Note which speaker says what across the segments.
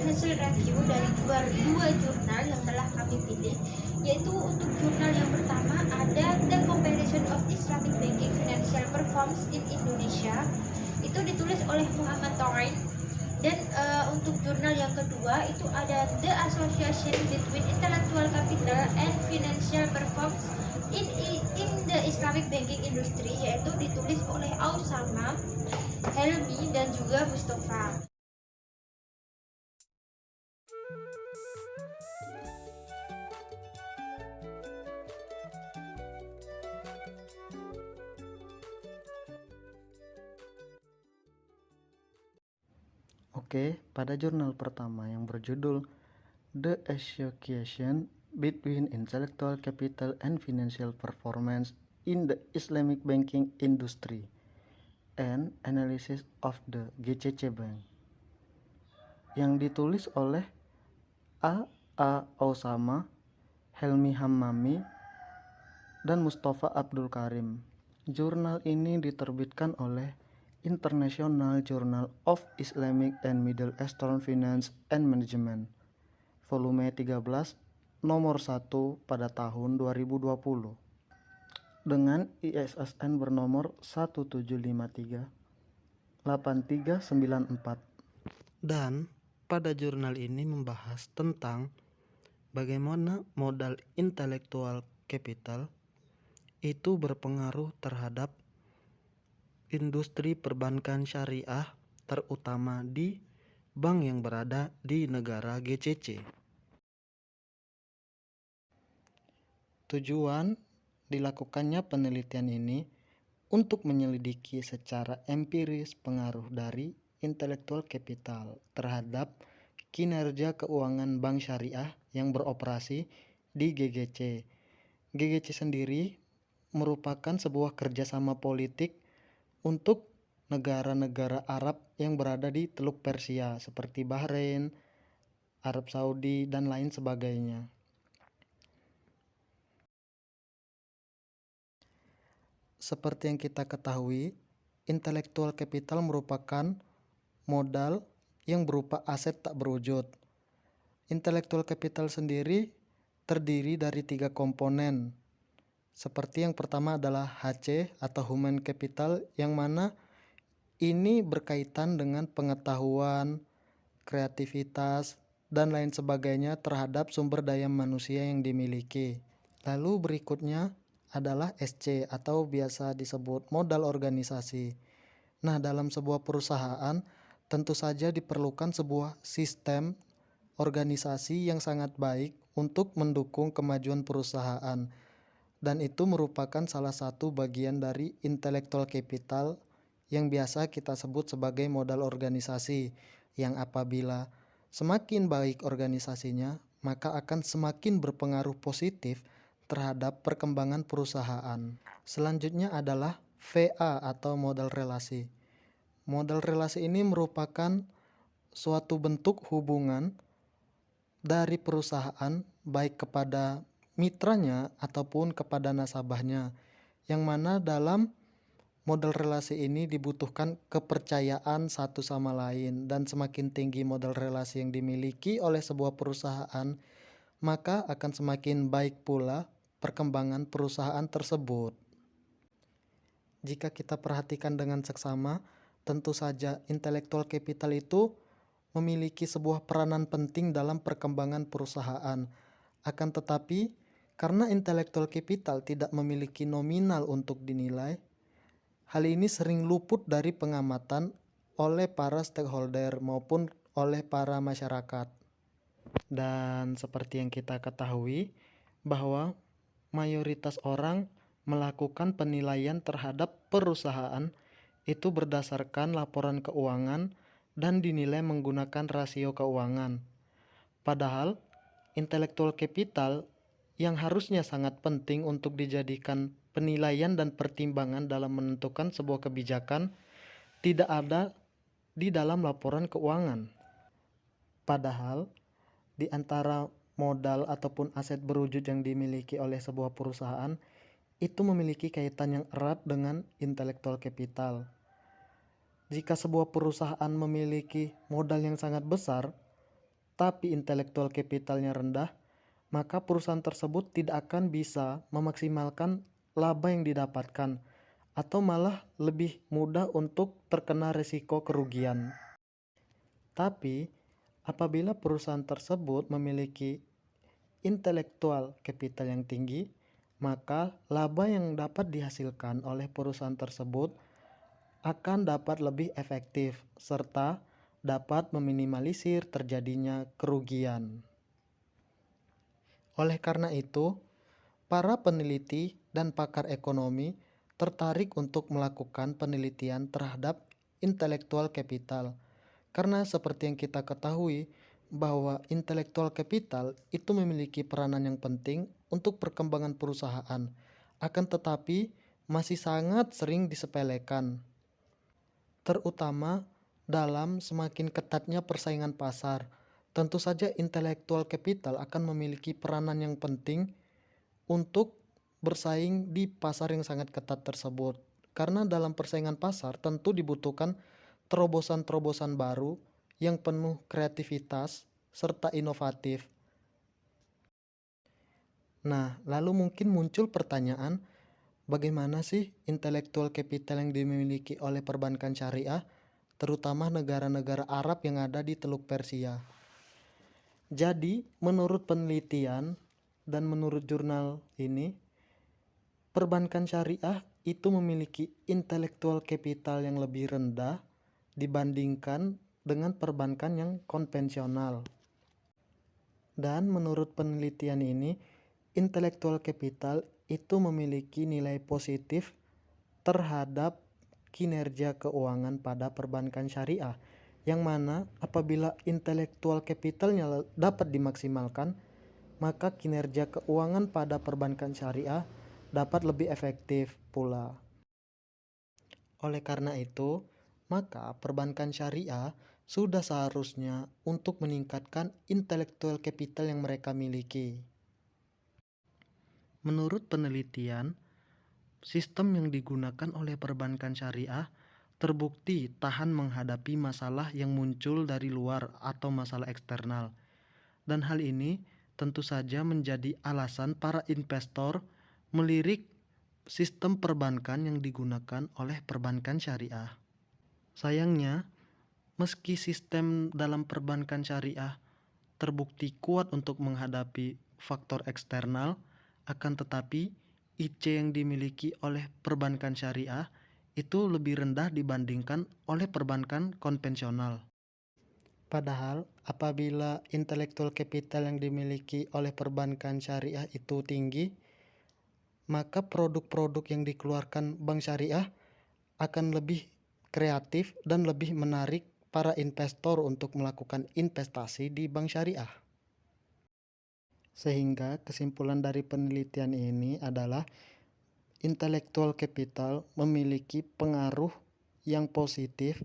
Speaker 1: hasil review dari dua jurnal yang telah kami pilih, yaitu untuk jurnal yang pertama ada The Comparison of Islamic Banking Financial Performance in Indonesia, itu ditulis oleh Muhammad Toin. Dan untuk jurnal yang kedua itu ada The Association Between Intellectual Capital and Financial Performance in the Islamic Banking Industry, yaitu ditulis oleh Ausama, Helmi, dan juga Mustafa.
Speaker 2: Oke, pada jurnal pertama yang berjudul The Association Between Intellectual Capital and Financial Performance in the Islamic Banking Industry and Analysis of the GCC Bank, yang ditulis oleh A. Osama, Helmi Hammami, dan Mustafa Abdul Karim. Jurnal ini diterbitkan oleh International Journal of Islamic and Middle Eastern Finance and Management, volume 13, nomor 1 pada tahun 2020, dengan ISSN bernomor 17538394. Dan pada jurnal ini membahas tentang bagaimana modal intelektual capital itu berpengaruh terhadap industri perbankan syariah, terutama di bank yang berada di negara GCC. Tujuan dilakukannya penelitian ini untuk menyelidiki secara empiris pengaruh dari intellectual capital terhadap kinerja keuangan bank syariah yang beroperasi di GGC. GGC sendiri merupakan sebuah kerjasama politik untuk negara-negara Arab yang berada di Teluk Persia seperti Bahrain, Arab Saudi, dan lain sebagainya. Seperti yang kita ketahui, intellectual capital merupakan modal yang berupa aset tak berwujud. Intellectual capital sendiri terdiri dari 3 komponen. Seperti yang pertama adalah HC atau Human Capital, yang mana ini berkaitan dengan pengetahuan, kreativitas, dan lain sebagainya terhadap sumber daya manusia yang dimiliki. Lalu berikutnya adalah SC atau biasa disebut modal organisasi. Nah, dalam sebuah perusahaan tentu saja diperlukan sebuah sistem organisasi yang sangat baik untuk mendukung kemajuan perusahaan. Dan itu merupakan salah satu bagian dari intellectual capital yang biasa kita sebut sebagai modal organisasi, yang apabila semakin baik organisasinya, maka akan semakin berpengaruh positif terhadap perkembangan perusahaan. Selanjutnya adalah VA atau modal relasi. Modal relasi ini merupakan suatu bentuk hubungan dari perusahaan baik kepada mitranya ataupun kepada nasabahnya, yang mana dalam modal relasi ini dibutuhkan kepercayaan satu sama lain, dan semakin tinggi modal relasi yang dimiliki oleh sebuah perusahaan, maka akan semakin baik pula perkembangan perusahaan tersebut. Jika kita perhatikan dengan seksama, tentu saja intellectual capital itu memiliki sebuah peranan penting dalam perkembangan perusahaan. Akan tetapi, karena intellectual capital tidak memiliki nominal untuk dinilai, hal ini sering luput dari pengamatan oleh para stakeholder maupun oleh para masyarakat. Dan seperti yang kita ketahui, bahwa mayoritas orang melakukan penilaian terhadap perusahaan itu berdasarkan laporan keuangan dan dinilai menggunakan rasio keuangan. Padahal, intellectual capital yang harusnya sangat penting untuk dijadikan penilaian dan pertimbangan dalam menentukan sebuah kebijakan tidak ada di dalam laporan keuangan. Padahal, di antara modal ataupun aset berwujud yang dimiliki oleh sebuah perusahaan itu memiliki kaitan yang erat dengan intellectual capital. Jika sebuah perusahaan memiliki modal yang sangat besar, tapi intelektual capitalnya rendah, maka perusahaan tersebut tidak akan bisa memaksimalkan laba yang didapatkan atau malah lebih mudah untuk terkena risiko kerugian. Tapi, apabila perusahaan tersebut memiliki intelektual capital yang tinggi, maka laba yang dapat dihasilkan oleh perusahaan tersebut akan dapat lebih efektif serta dapat meminimalisir terjadinya kerugian. Oleh karena itu, para peneliti dan pakar ekonomi tertarik untuk melakukan penelitian terhadap intellectual capital. Karena seperti yang kita ketahui bahwa intellectual capital itu memiliki peranan yang penting untuk perkembangan perusahaan, akan tetapi masih sangat sering disepelekan, terutama dalam semakin ketatnya persaingan pasar. Tentu saja intellectual capital akan memiliki peranan yang penting untuk bersaing di pasar yang sangat ketat tersebut. Karena dalam persaingan pasar tentu dibutuhkan terobosan-terobosan baru yang penuh kreativitas serta inovatif. Nah, lalu mungkin muncul pertanyaan, bagaimana sih intellectual capital yang dimiliki oleh perbankan syariah, terutama negara-negara Arab yang ada di Teluk Persia? Jadi, menurut penelitian dan menurut jurnal ini, perbankan syariah itu memiliki intellectual capital yang lebih rendah dibandingkan dengan perbankan yang konvensional. Dan menurut penelitian ini, intellectual capital itu memiliki nilai positif terhadap kinerja keuangan pada perbankan syariah, yang mana apabila intellectual capitalnya dapat dimaksimalkan, maka kinerja keuangan pada perbankan syariah dapat lebih efektif pula. Oleh karena itu, maka perbankan syariah sudah seharusnya untuk meningkatkan intellectual capital yang mereka miliki. Menurut penelitian, sistem yang digunakan oleh perbankan syariah terbukti tahan menghadapi masalah yang muncul dari luar atau masalah eksternal. Dan hal ini tentu saja menjadi alasan para investor melirik sistem perbankan yang digunakan oleh perbankan syariah. Sayangnya, meski sistem dalam perbankan syariah terbukti kuat untuk menghadapi faktor eksternal, akan tetapi IC yang dimiliki oleh perbankan syariah itu lebih rendah dibandingkan oleh perbankan konvensional. Padahal apabila intellectual capital yang dimiliki oleh perbankan syariah itu tinggi, maka produk-produk yang dikeluarkan bank syariah akan lebih kreatif dan lebih menarik para investor untuk melakukan investasi di bank syariah. Sehingga kesimpulan dari penelitian ini adalah intellectual capital memiliki pengaruh yang positif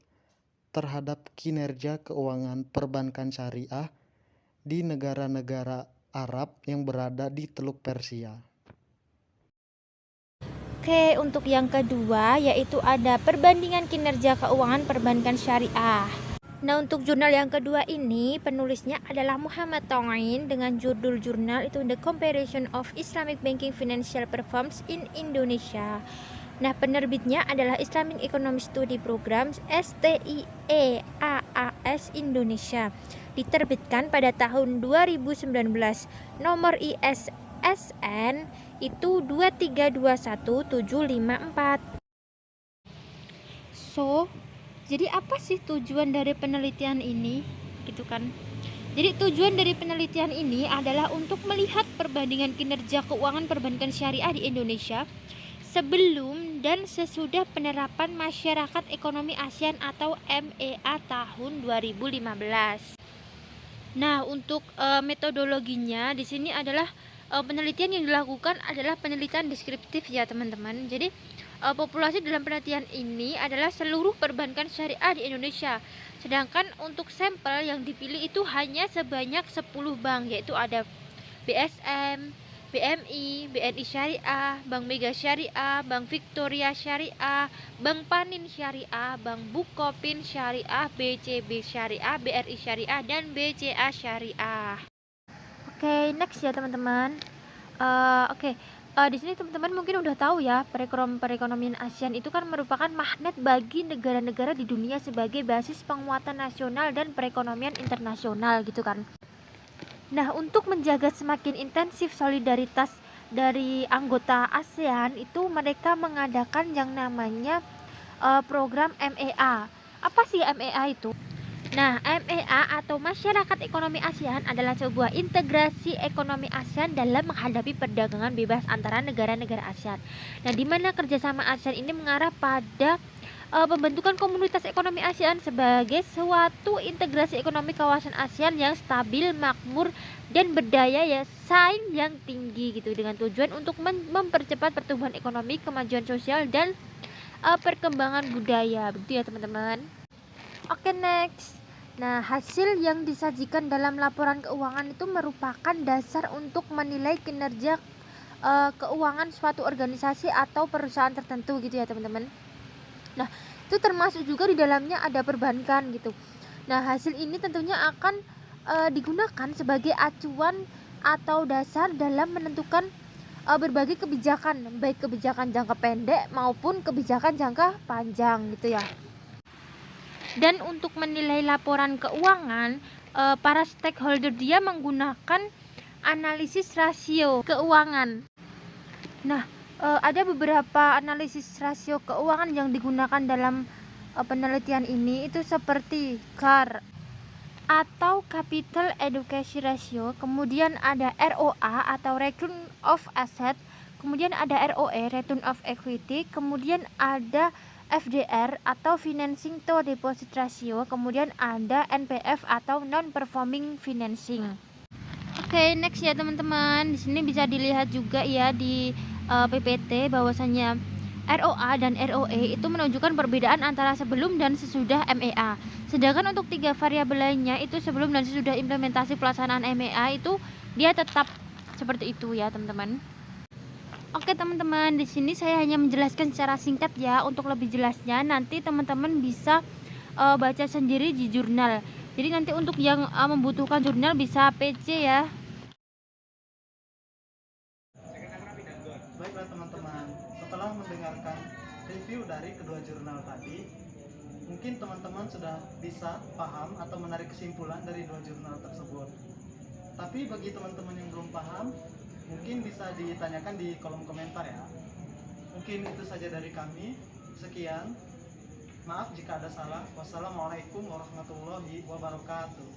Speaker 2: terhadap kinerja keuangan perbankan syariah di negara-negara Arab yang berada di Teluk Persia.
Speaker 1: Oke, untuk yang kedua yaitu ada perbandingan kinerja keuangan perbankan syariah. Nah, untuk jurnal yang kedua ini penulisnya adalah Muhammad Tongin dengan judul jurnal itu The Comparison of Islamic Banking Financial Performance in Indonesia. Nah, penerbitnya adalah Islamic Economic Study Program STIEAAS Indonesia. Diterbitkan pada tahun 2019. Nomor ISSN itu 2321754. Jadi apa sih tujuan dari penelitian ini? Gitu kan. Jadi tujuan dari penelitian ini adalah untuk melihat perbandingan kinerja keuangan perbankan syariah di Indonesia sebelum dan sesudah penerapan Masyarakat Ekonomi ASEAN atau MEA tahun 2015. Nah, untuk metodologinya di sini adalah penelitian yang dilakukan adalah penelitian deskriptif ya teman-teman. Jadi populasi dalam penelitian ini adalah seluruh perbankan syariah di Indonesia. Sedangkan untuk sampel yang dipilih itu hanya sebanyak 10 bank, yaitu ada BSM, BMI, BNI Syariah, Bank Mega Syariah, Bank Victoria Syariah, Bank Panin Syariah, Bank Bukopin Syariah, BCB Syariah, BRI Syariah, dan BCA Syariah. Oke, next ya teman-teman. Di sini teman-teman mungkin udah tahu ya, perekonomian ASEAN itu kan merupakan magnet bagi negara-negara di dunia sebagai basis penguatan nasional dan perekonomian internasional gitu kan. Nah, untuk menjaga semakin intensif solidaritas dari anggota ASEAN itu mereka mengadakan yang namanya program MEA. Apa sih MEA itu? Nah, MEA atau Masyarakat Ekonomi ASEAN adalah sebuah integrasi ekonomi ASEAN dalam menghadapi perdagangan bebas antara negara-negara ASEAN. Nah, di mana kerjasama ASEAN ini mengarah pada pembentukan komunitas ekonomi ASEAN sebagai suatu integrasi ekonomi kawasan ASEAN yang stabil, makmur, dan berdaya saing yang tinggi gitu, dengan tujuan untuk mempercepat pertumbuhan ekonomi, kemajuan sosial, dan perkembangan budaya. Begitu ya teman-teman. Oke, next. Nah, hasil yang disajikan dalam laporan keuangan itu merupakan dasar untuk menilai kinerja keuangan suatu organisasi atau perusahaan tertentu gitu ya teman-teman. Nah, itu termasuk juga di dalamnya ada perbankan gitu. Nah, hasil ini tentunya akan digunakan sebagai acuan atau dasar dalam menentukan berbagai kebijakan, baik kebijakan jangka pendek maupun kebijakan jangka panjang gitu ya. Dan untuk menilai laporan keuangan, para stakeholder dia menggunakan analisis rasio keuangan. Nah, ada beberapa analisis rasio keuangan yang digunakan dalam penelitian ini, itu seperti CAR atau Capital Adequacy Ratio, kemudian ada ROA atau Return of Asset, kemudian ada ROE, Return of Equity, kemudian ada FDR atau Financing to Deposit Ratio, kemudian ada NPF atau Non Performing Financing. Oke, next ya teman-teman. Di sini bisa dilihat juga ya di PPT bahwasanya ROA dan ROE itu menunjukkan perbedaan antara sebelum dan sesudah MEA. Sedangkan untuk 3 variabel lainnya itu sebelum dan sesudah implementasi pelaksanaan MEA itu dia tetap seperti itu ya teman-teman. Oke teman-teman, di sini saya hanya menjelaskan secara singkat ya. Untuk lebih jelasnya nanti teman-teman bisa baca sendiri di jurnal. Jadi nanti untuk yang membutuhkan jurnal bisa PC ya.
Speaker 2: Baiklah teman-teman, setelah mendengarkan review dari kedua jurnal tadi, mungkin teman-teman sudah bisa paham atau menarik kesimpulan dari dua jurnal tersebut. Tapi bagi teman-teman yang belum paham, mungkin bisa ditanyakan di kolom komentar ya. Mungkin itu saja dari kami. Sekian. Maaf jika ada salah. Wassalamualaikum warahmatullahi wabarakatuh.